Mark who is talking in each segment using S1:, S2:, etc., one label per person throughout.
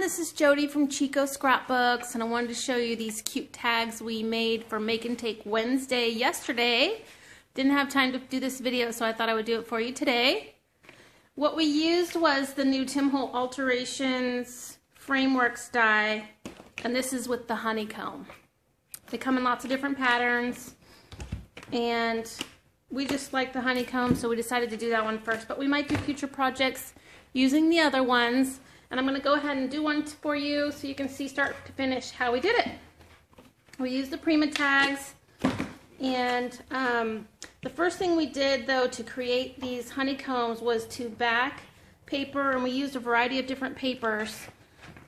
S1: this is Jody from Chico Scrapbooks, and I wanted to show you these cute tags we made for Make and Take Wednesday yesterday. Didn't have time to do this video, so I thought I would do it for you today. What we used was the new Tim Holtz Alterations Frameworks die, and this is with the Honeycomb. They come in lots of different patterns, and we just like the Honeycomb, so we decided to do that one first, but we might do future projects using the other ones. And I'm going to go ahead and do one for you so you can see start to finish how we did it. We used the Prima tags, and the first thing we did though to create these honeycombs was to back paper, and we used a variety of different papers.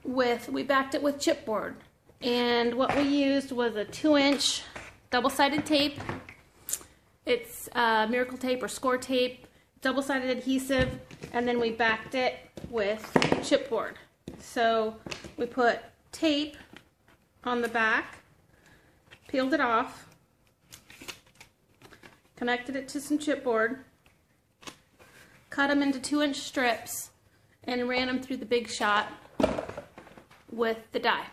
S1: We backed it with chipboard, and what we used was a 2-inch double-sided tape. It's Miracle tape or score tape, double-sided adhesive, and then we backed it with chipboard. So we put tape on the back, peeled it off, connected it to some chipboard, cut them into 2-inch strips, and ran them through the Big Shot with the die.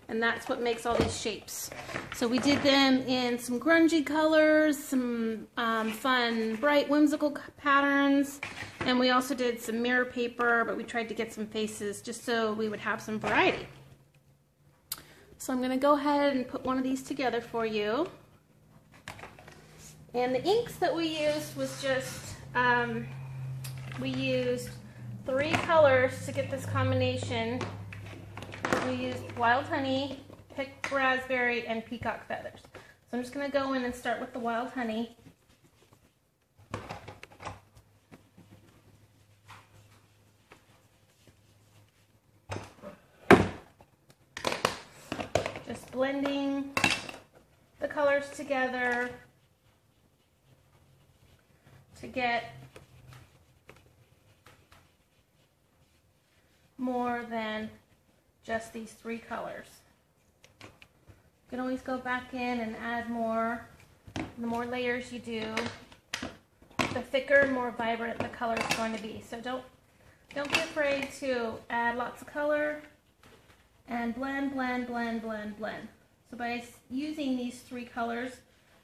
S1: And that's what makes all these shapes. So we did them in some grungy colors, some fun, bright, whimsical patterns, and we also did some mirror paper, but we tried to get some faces just so we would have some variety. So I'm going to go ahead and put one of these together for you. And the inks that we used was just, we used 3 colors to get this combination. We used Wild Honey, Picked Raspberry, and Peacock Feathers. So I'm just going to go in and start with the Wild Honey. Just blending the colors together to get more than just these 3 colors. You can always go back in and add more. The more layers you do, the thicker and more vibrant the color is going to be. So don't be afraid to add lots of color and blend, blend, blend, blend, blend. So by using these 3 colors,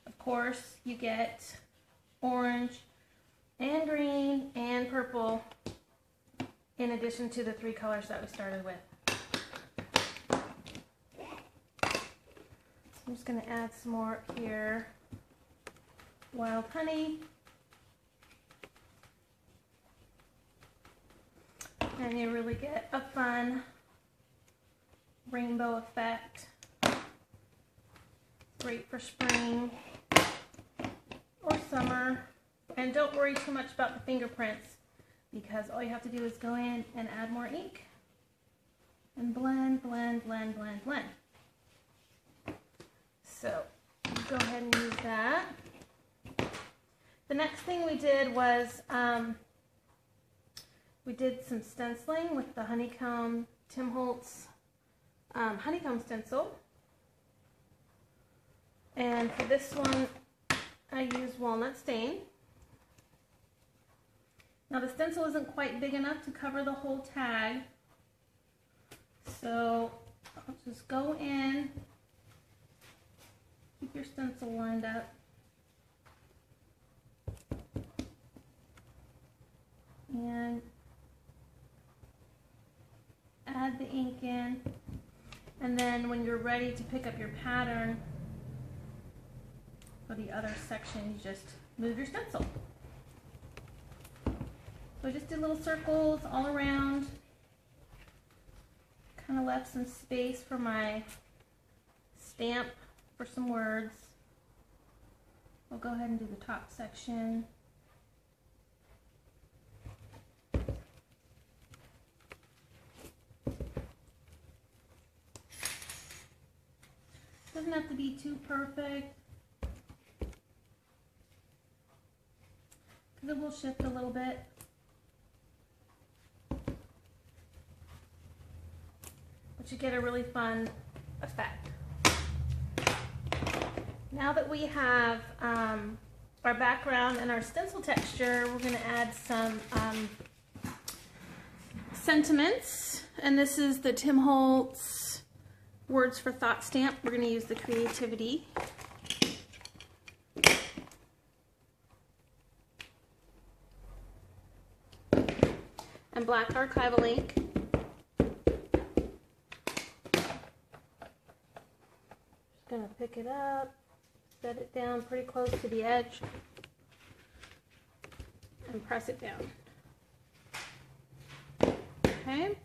S1: of course, you get orange and green and purple in addition to the 3 colors that we started with. I'm just going to add some more here. Wild Honey. And you really get a fun rainbow effect. Great for spring or summer. And don't worry too much about the fingerprints, because all you have to do is go in and add more ink and blend, blend, blend, blend, blend. So go ahead and use that. The next thing we did was we did some stenciling with the Honeycomb Tim Holtz Honeycomb stencil. And for this one, I used walnut stain. Now the stencil isn't quite big enough to cover the whole tag, so I'll just go in. Keep your stencil lined up. And add the ink in. And then when you're ready to pick up your pattern for the other section, you just move your stencil. So I just did little circles all around. Kind of left some space for my stamp for some words. We'll go ahead and do the top section. Doesn't have to be too perfect, because it will shift a little bit. But you get a really fun effect. Now that we have our background and our stencil texture, we're going to add some sentiments. And this is the Tim Holtz Words for Thought stamp. We're going to use the creativity. And black archival ink. Just going to pick it up, set it down pretty close to the edge, and press it down. Okay.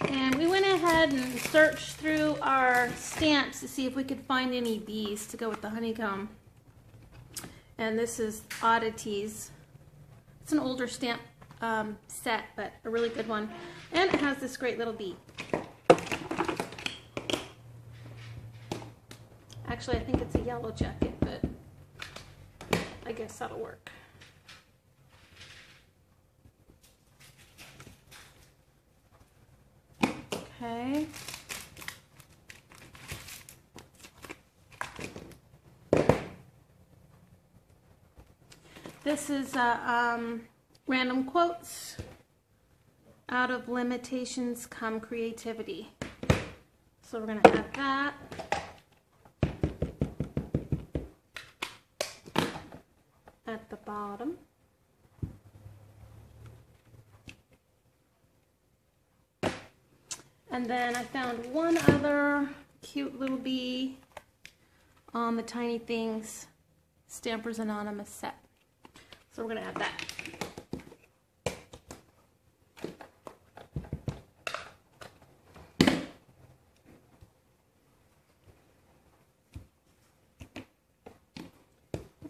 S1: And we went ahead and searched through our stamps to see if we could find any bees to go with the honeycomb. And this is Oddities. It's an older stamp set, but a really good one. And it has this great little bee. Actually, I think it's a yellow jacket, but I guess that'll work. Okay. This is random quotes. Out of limitations come creativity. So we're going to add that. At the bottom. And then I found one other cute little bee on the Tiny Things Stampers Anonymous set. So we're going to add that.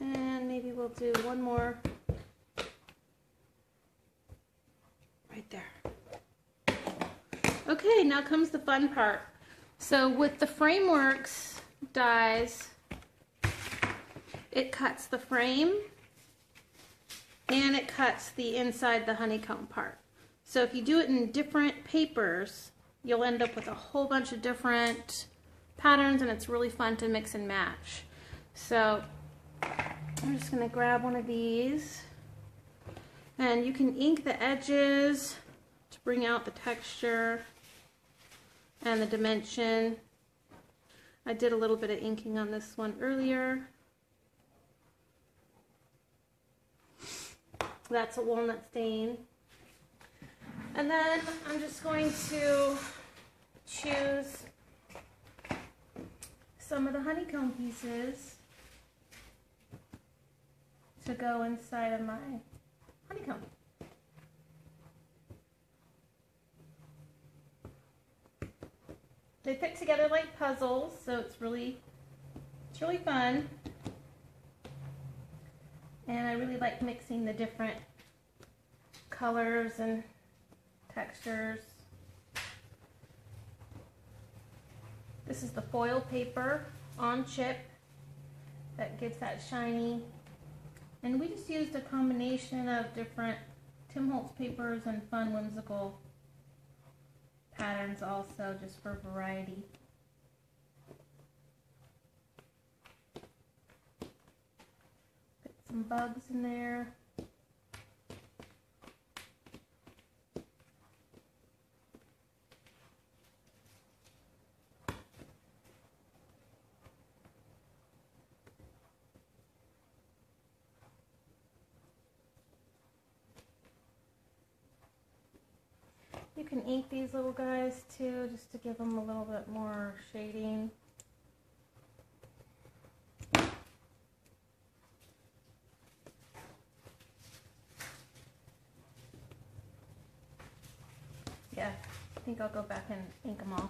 S1: And maybe we'll do one more right there. Okay, now comes the fun part. So with the Frameworks dies, it cuts the frame and it cuts the inside the honeycomb part. So if you do it in different papers, you'll end up with a whole bunch of different patterns, and it's really fun to mix and match. So I'm just going to grab one of these, and you can ink the edges to bring out the texture and the dimension. I did a little bit of inking on this one earlier. That's a walnut stain. And then I'm just going to choose some of the honeycomb pieces to go inside of my honeycomb. They fit together like puzzles, so it's really fun. And I really like mixing the different colors and textures. This is the foil paper on chip that gives that shiny. And we just used a combination of different Tim Holtz papers and fun, whimsical patterns also, just for variety. Put some bugs in there. You can ink these little guys too, just to give them a little bit more shading. Yeah, I think I'll go back and ink them all.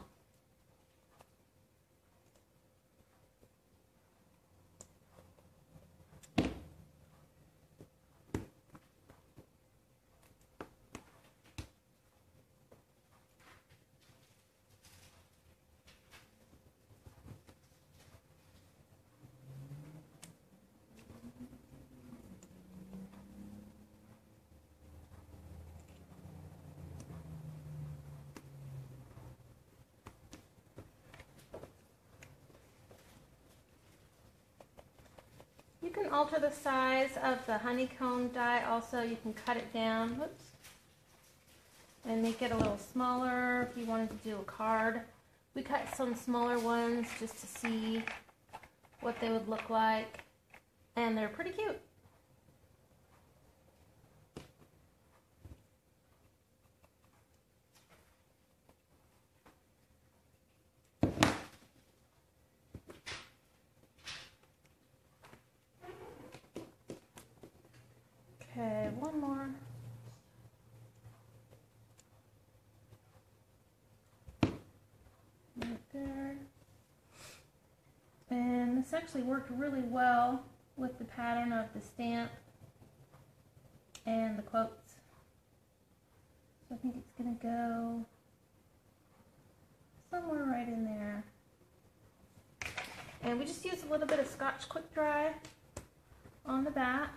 S1: You can alter the size of the honeycomb die also. You can cut it down, whoops, and make it a little smaller if you wanted to do a card. We cut some smaller ones just to see what they would look like, and they're pretty cute. Okay, one more. Right there. And this actually worked really well with the pattern of the stamp and the quotes. So I think it's going to go somewhere right in there. And we just use a little bit of Scotch Quick Dry on the back.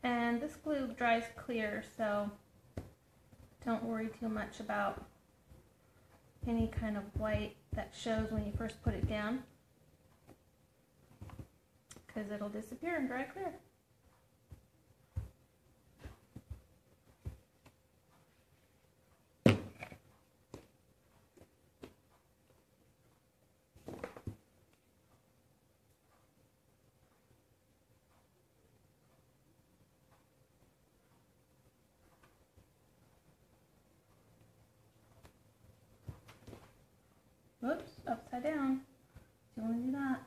S1: And this glue dries clear, so don't worry too much about any kind of white that shows when you first put it down, because it'll disappear and dry clear. Whoops, upside down. Do you want to do that?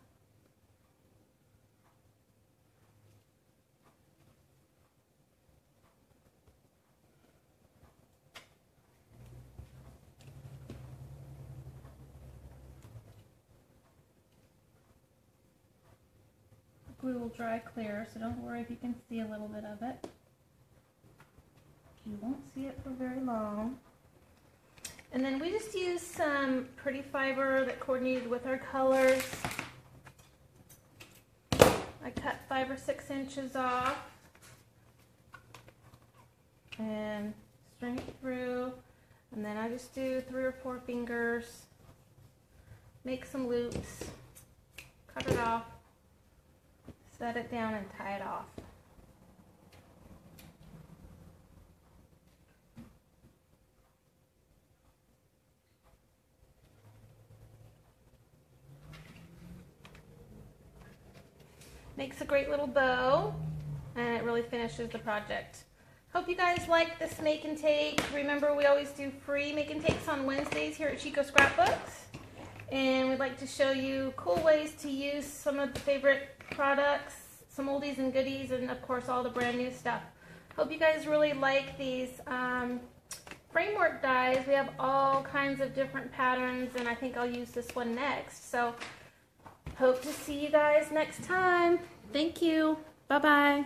S1: The glue will dry clear, so don't worry if you can see a little bit of it. You won't see it for very long. And then we just used some pretty fiber that coordinated with our colors. I cut 5 or 6 inches off and string it through. And then I just do 3 or 4 fingers, make some loops, cut it off, set it down and tie it off. Makes a great little bow, and it really finishes the project. Hope you guys like this make and take. Remember, we always do free make and takes on Wednesdays here at Chico Scrapbooks, and we'd like to show you cool ways to use some of the favorite products, some oldies and goodies, and of course all the brand new stuff. Hope you guys really like these framework dies. We have all kinds of different patterns, and I think I'll use this one next. So hope to see you guys next time. Thank you. Bye-bye.